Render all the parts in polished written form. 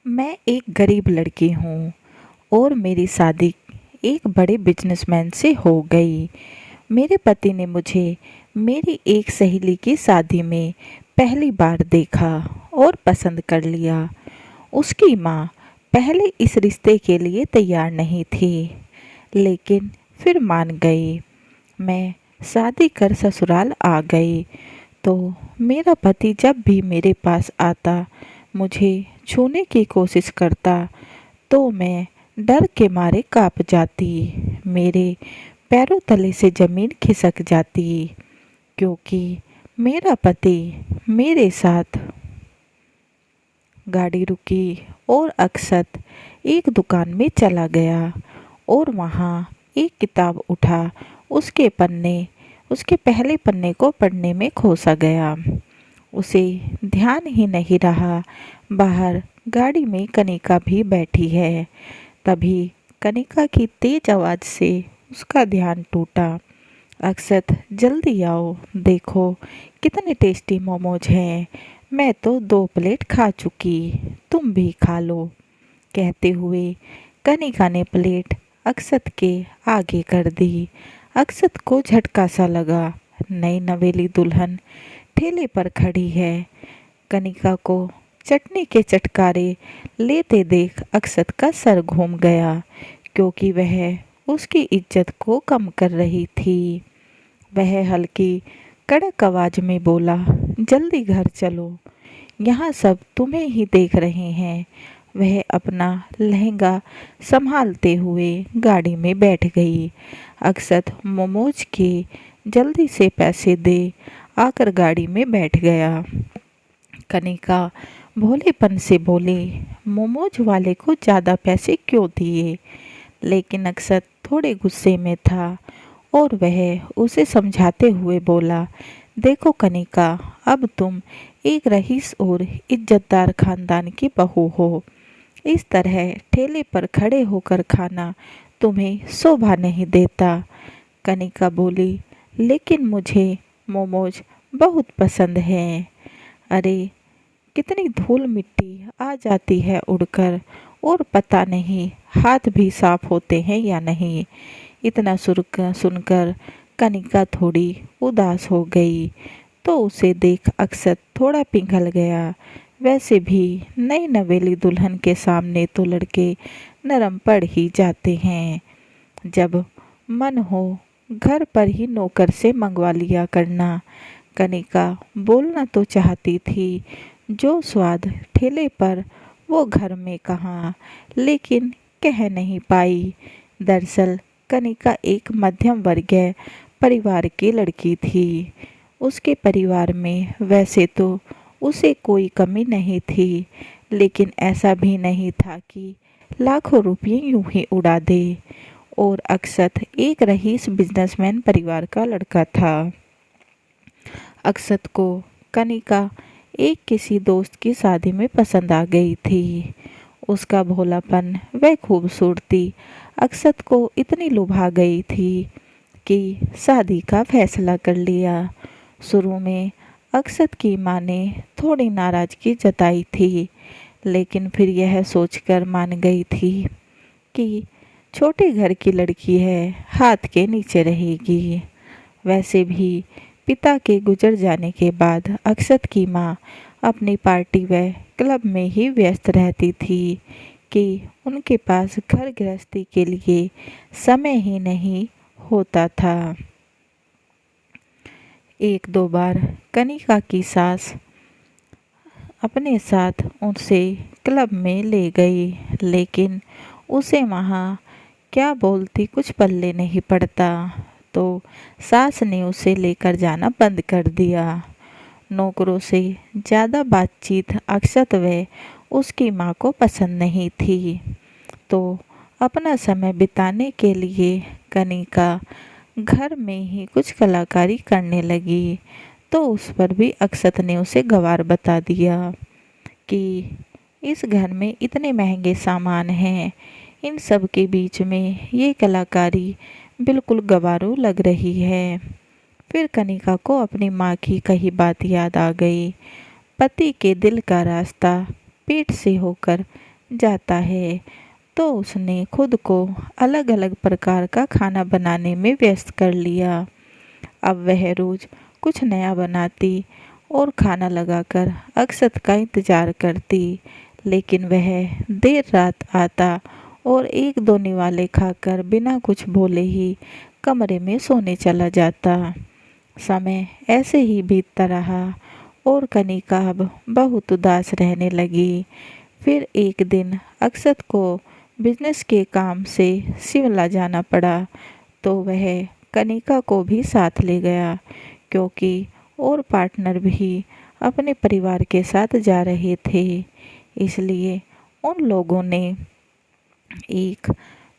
मैं एक गरीब लड़की हूँ और मेरी शादी एक बड़े बिजनेसमैन से हो गई। मेरे पति ने मुझे मेरी एक सहेली की शादी में पहली बार देखा और पसंद कर लिया। उसकी माँ पहले इस रिश्ते के लिए तैयार नहीं थी, लेकिन फिर मान गई। मैं शादी कर ससुराल आ गई तो मेरा पति जब भी मेरे पास आता, मुझे छूने की कोशिश करता तो मैं डर के मारे काँप जाती। मेरे पैरों तले से ज़मीन खिसक जाती, क्योंकि मेरा पति मेरे साथ गाड़ी रुकी और अक्षत एक दुकान में चला गया और वहाँ एक किताब उठा। उसके पहले पन्ने को पढ़ने में खोसा गया। उसे ध्यान ही नहीं रहा। बाहर गाड़ी में कनिका भी बैठी है। तभी कनिका की तेज आवाज़ से उसका ध्यान टूटा। अक्षत, जल्दी आओ, देखो कितने टेस्टी मोमोज हैं। मैं तो 2 प्लेट खा चुकी, तुम भी खा लो। कहते हुए कनिका ने प्लेट अक्षत के आगे कर दी। अक्षत को झटका सा लगा। नई नवेली दुल्हन ठेले पर खड़ी है। कनिका को चटनी के चटकारे लेते देख अक्षत का सर घूम गया, क्योंकि वह उसकी इज्जत को कम कर रही थी। वह हल्की कड़क आवाज में बोला, जल्दी घर चलो, यहाँ सब तुम्हें ही देख रहे हैं। वह अपना लहंगा संभालते हुए गाड़ी में बैठ गई। अक्षत मोमोज के जल्दी से पैसे दे आकर गाड़ी में बैठ गया। कनिका भोलेपन से बोले, मोमोज वाले को ज़्यादा पैसे क्यों दिए? लेकिन अक्षत थोड़े गुस्से में था और वह उसे समझाते हुए बोला, देखो कनिका, अब तुम एक रईस और इज्जतदार खानदान की बहू हो। इस तरह ठेले पर खड़े होकर खाना तुम्हें शोभा नहीं देता। कनिका बोली, लेकिन मुझे मोमोज बहुत पसंद हैं। अरे, कितनी धूल मिट्टी आ जाती है उड़कर, और पता नहीं हाथ भी साफ होते हैं या नहीं। इतना सुनकर कनिका थोड़ी उदास हो गई, तो उसे देख अक्षत थोड़ा पिघल गया। वैसे भी नई नवेली दुल्हन के सामने तो लड़के नरम पड़ ही जाते हैं। जब मन हो घर पर ही नौकर से मंगवा लिया करना। कनिका बोलना तो चाहती थी, जो स्वाद ठेले पर वो घर में कहाँ, लेकिन कह नहीं पाई। दरअसल कनिका एक मध्यम वर्गीय परिवार की लड़की थी। उसके परिवार में वैसे तो उसे कोई कमी नहीं थी, लेकिन ऐसा भी नहीं था कि लाखों रुपये यूं ही उड़ा दे। और अक्षत एक रईस बिजनेसमैन परिवार का लड़का था। अक्षत को कनिका एक किसी दोस्त की शादी में पसंद आ गई थी। उसका भोलापन, वह खूबसूरती अक्षत को इतनी लुभा गई थी कि शादी का फैसला कर लिया। शुरू में अक्षत की माँ ने थोड़ी नाराज़गी जताई थी, लेकिन फिर यह सोचकर मान गई थी कि छोटे घर की लड़की है, हाथ के नीचे रहेगी। वैसे भी पिता के गुजर जाने के बाद अक्षत की माँ अपनी पार्टी व क्लब में ही व्यस्त रहती थी कि उनके पास घर गृहस्थी के लिए समय ही नहीं होता था। एक दो बार कनिका की सास अपने साथ उसे क्लब में ले गई, लेकिन उसे वहाँ क्या बोलती कुछ पल्ले नहीं पड़ता, तो सास ने उसे लेकर जाना बंद कर दिया। नौकरों से ज़्यादा बातचीत अक्षत व उसकी माँ को पसंद नहीं थी, तो अपना समय बिताने के लिए कनिका घर में ही कुछ कलाकारी करने लगी। तो उस पर भी अक्षत ने उसे गवार बता दिया कि इस घर में इतने महंगे सामान हैं, इन सब के बीच में ये कलाकारी बिल्कुल गवारू लग रही है। फिर कनिका को अपनी माँ की कही बात याद आ गई। पति के दिल का रास्ता पेट से होकर जाता है तो उसने खुद को अलग अलग प्रकार का खाना बनाने में व्यस्त कर लिया। अब वह रोज कुछ नया बनाती और खाना लगाकर अक्षत का इंतजार करती, लेकिन वह देर रात आता और एक दो निवाले खाकर बिना कुछ बोले ही कमरे में सोने चला जाता। समय ऐसे ही बीतता रहा और कनिका अब बहुत उदास रहने लगी। फिर एक दिन अक्षत को बिजनेस के काम से शिमला जाना पड़ा, तो वह कनिका को भी साथ ले गया, क्योंकि और पार्टनर भी अपने परिवार के साथ जा रहे थे। इसलिए उन लोगों ने एक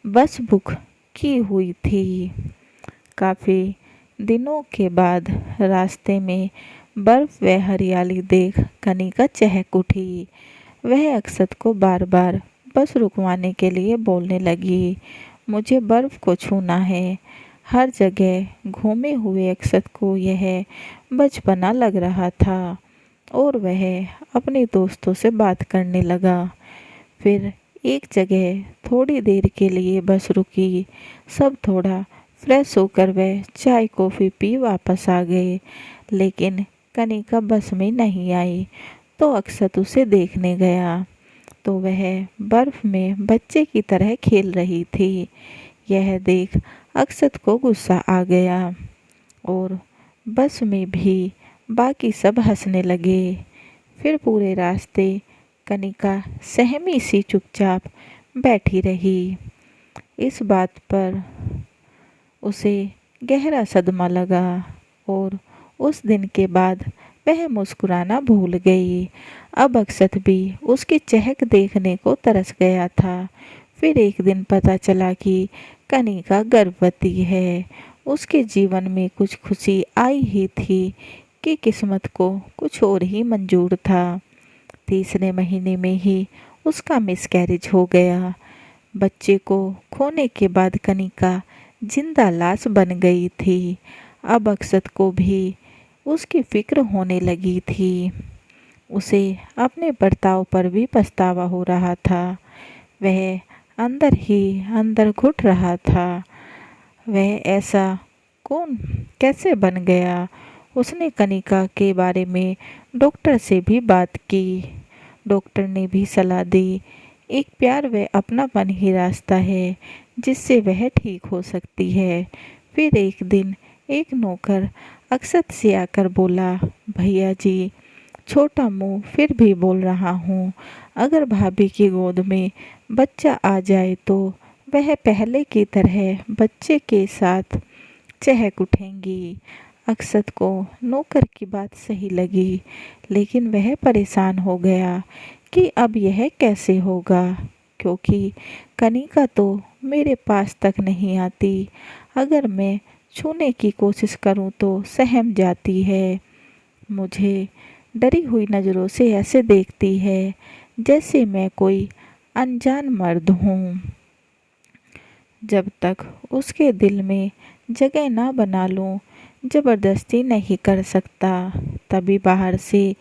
बस बुक की हुई थी। काफ़ी दिनों के बाद रास्ते में बर्फ व हरियाली देख कनिका चहक उठी। वह अक्षत को बार बार बस रुकवाने के लिए बोलने लगी, मुझे बर्फ को छूना है। हर जगह घूमे हुए अक्षत को यह बचपना लग रहा था और वह अपने दोस्तों से बात करने लगा। फिर एक जगह थोड़ी देर के लिए बस रुकी। सब थोड़ा फ्रेश होकर वह चाय कॉफ़ी पी वापस आ गए, लेकिन कनिका बस में नहीं आई। तो अक्षत उसे देखने गया तो वह बर्फ में बच्चे की तरह खेल रही थी। यह देख अक्षत को गुस्सा आ गया और बस में भी बाकी सब हंसने लगे। फिर पूरे रास्ते कनिका सहमी सी चुपचाप बैठी रही। इस बात पर उसे गहरा सदमा लगा और उस दिन के बाद वह मुस्कुराना भूल गई। अब अक्षत भी उसकी चहक देखने को तरस गया था। फिर एक दिन पता चला कि कनिका गर्भवती है। उसके जीवन में कुछ खुशी आई ही थी कि किस्मत को कुछ और ही मंजूर था। तीसरे महीने में ही उसका मिसकैरेज हो गया। बच्चे को खोने के बाद कनिका जिंदा लाश बन गई थी। अब अक्षत को भी उसकी फिक्र होने लगी थी। उसे अपने बर्ताव पर भी पछतावा हो रहा था। वह अंदर ही अंदर घुट रहा था। वह ऐसा कौन कैसे बन गया। उसने कनिका के बारे में डॉक्टर से भी बात की। डॉक्टर ने भी सलाह दी, एक प्यार व अपनापन ही रास्ता है जिससे वह ठीक हो सकती है। फिर एक दिन एक नौकर अक्षत से आकर बोला, भैया जी, छोटा मुंह फिर भी बोल रहा हूँ, अगर भाभी की गोद में बच्चा आ जाए तो वह पहले की तरह बच्चे के साथ चहक उठेंगी। अक्षत को नौकर की बात सही लगी, लेकिन वह परेशान हो गया कि अब यह कैसे होगा, क्योंकि कनिका तो मेरे पास तक नहीं आती। अगर मैं छूने की कोशिश करूं तो सहम जाती है। मुझे डरी हुई नज़रों से ऐसे देखती है जैसे मैं कोई अनजान मर्द हूँ। जब तक उसके दिल में जगह ना बना लूँ, ज़बरदस्ती नहीं कर सकता। तभी बाहर से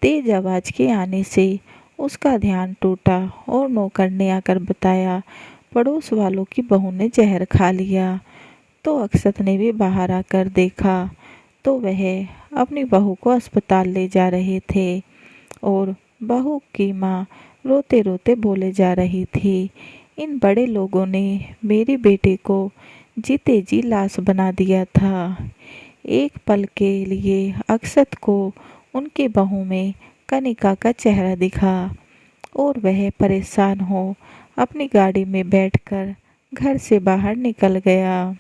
तेज आवाज़ के आने से उसका ध्यान टूटा और नौकर ने आकर बताया, पड़ोस वालों की बहू ने जहर खा लिया। तो अक्षत ने भी बाहर आकर देखा तो वह अपनी बहू को अस्पताल ले जा रहे थे और बहू की माँ रोते रोते बोले जा रही थी, इन बड़े लोगों ने मेरी बेटी को जीते जी लाश बना दिया था। एक पल के लिए अक्षत को उनकी बहू में कनिका का चेहरा दिखा और वह परेशान हो अपनी गाड़ी में बैठकर घर से बाहर निकल गया।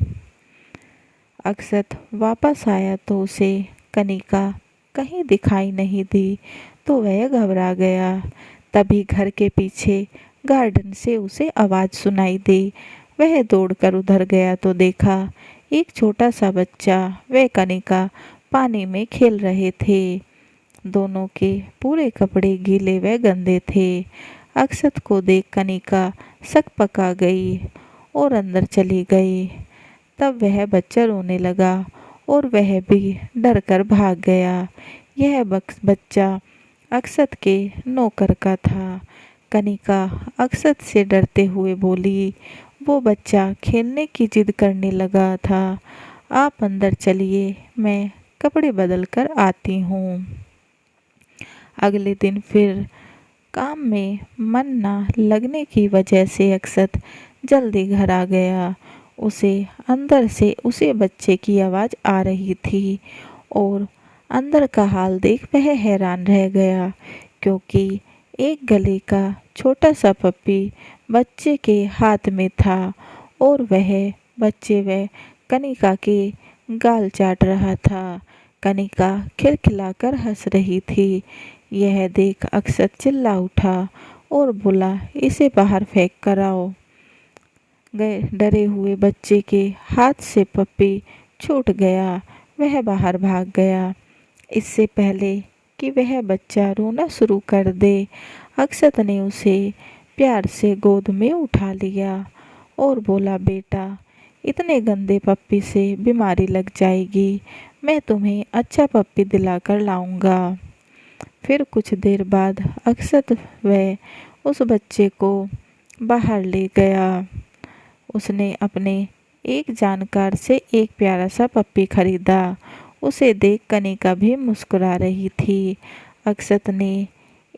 अक्षत वापस आया तो उसे कनिका कहीं दिखाई नहीं दी, तो वह घबरा गया। तभी घर के पीछे गार्डन से उसे आवाज़ सुनाई दी। वह दौड़कर उधर गया तो देखा एक छोटा सा बच्चा व कनिका पानी में खेल रहे थे। दोनों के पूरे कपड़े गीले व गंदे थे। अक्षत को देख कनिका सकपका गई और अंदर चली गई। तब वह बच्चा रोने लगा और वह भी डर कर भाग गया। यह बच्चा अक्षत के नौकर का था। कनिका अक्षत से डरते हुए बोली, वो बच्चा खेलने की जिद करने लगा था। आप अंदर चलिए, मैं कपड़े बदल कर आती हूँ। अगले दिन फिर काम में मन ना लगने की वजह से अक्षत जल्दी घर आ गया। उसे अंदर से उसी बच्चे की आवाज़ आ रही थी और अंदर का हाल देख वह हैरान रह गया, क्योंकि एक गले का छोटा सा पप्पी बच्चे के हाथ में था और वह बच्चे वह कनिका के गाल चाट रहा था। कनिका खिलखिलाकर हंस रही थी। यह देख अक्षत चिल्ला उठा और बोला, इसे बाहर फेंक कर आओ। गए डरे हुए बच्चे के हाथ से पप्पी छूट गया। वह बाहर भाग गया। इससे पहले कि वह बच्चा रोना शुरू कर दे, अक्षत ने उसे प्यार से गोद में उठा लिया और बोला, बेटा, इतने गंदे पप्पी से बीमारी लग जाएगी। मैं तुम्हें अच्छा पप्पी दिलाकर लाऊंगा। फिर कुछ देर बाद अक्षत वह उस बच्चे को बाहर ले गया। उसने अपने एक जानकार से एक प्यारा सा पप्पी खरीदा। उसे देख कनिका भी मुस्कुरा रही थी। अक्षत ने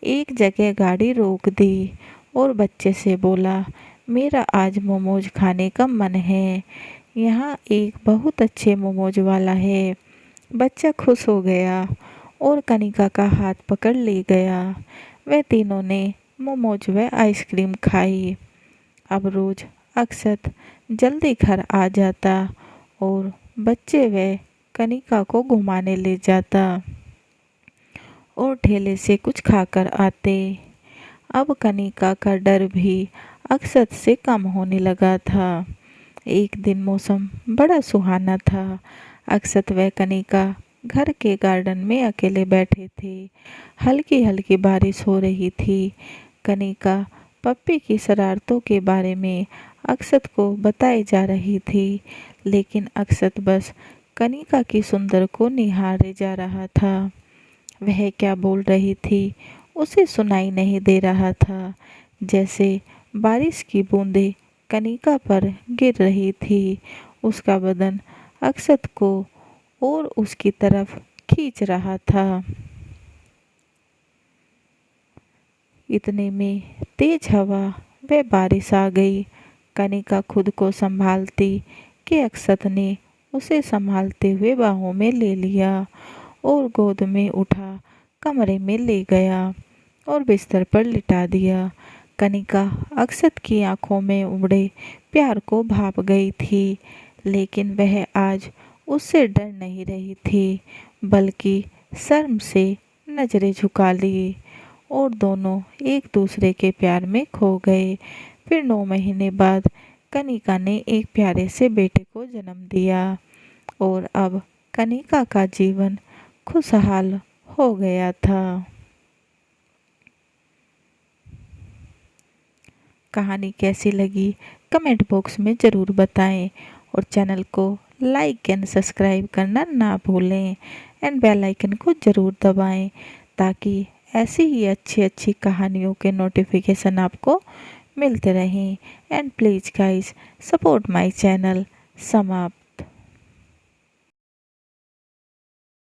एक जगह गाड़ी रोक दी और बच्चे से बोला, मेरा आज मोमोज खाने का मन है। यहाँ एक बहुत अच्छे मोमोज वाला है। बच्चा खुश हो गया और कनिका का हाथ पकड़ ले गया। वे तीनों ने मोमोज व आइसक्रीम खाई। अब रोज अक्षत जल्दी घर आ जाता और बच्चे व कनिका को घुमाने ले जाता और ठेले से कुछ खाकर आते। अब कनिका का डर भी अक्षत से कम होने लगा था। एक दिन मौसम बड़ा सुहाना था। अक्षत व कनिका घर के गार्डन में अकेले बैठे थे। हल्की हल्की बारिश हो रही थी। कनिका पप्पी की शरारतों के बारे में अक्षत को बताई जा रही थी, लेकिन अक्षत बस कनिका की सुंदर को निहारे जा रहा था। वह क्या बोल रही थी उसे सुनाई नहीं दे रहा था। जैसे बारिश की बूंदें कनिका पर गिर रही थी, उसका बदन अक्षत को और उसकी तरफ खींच रहा था। इतने में तेज हवा व बारिश आ गई। कनिका खुद को संभालती कि अक्षत ने उसे संभालते हुए बाहों में ले लिया और गोद में उठा कमरे में ले गया और बिस्तर पर लिटा दिया। कनिका अक्षत की आंखों में उमड़े प्यार को भाप गई थी, लेकिन वह आज उससे डर नहीं रही थी, बल्कि शर्म से नजरें झुका ली और दोनों एक दूसरे के प्यार में खो गए। फिर 9 महीने बाद कनिका ने एक प्यारे से बेटे को जन्म दिया और अब कनिका का जीवन खुशहाल हो गया था। कहानी कैसी लगी कमेंट बॉक्स में ज़रूर बताएं और चैनल को लाइक एंड सब्सक्राइब करना ना भूलें एंड बेल आइकन को ज़रूर दबाएं, ताकि ऐसी ही अच्छी कहानियों के नोटिफिकेशन आपको मिलते रहें। And please guys, support my channel समाप्त।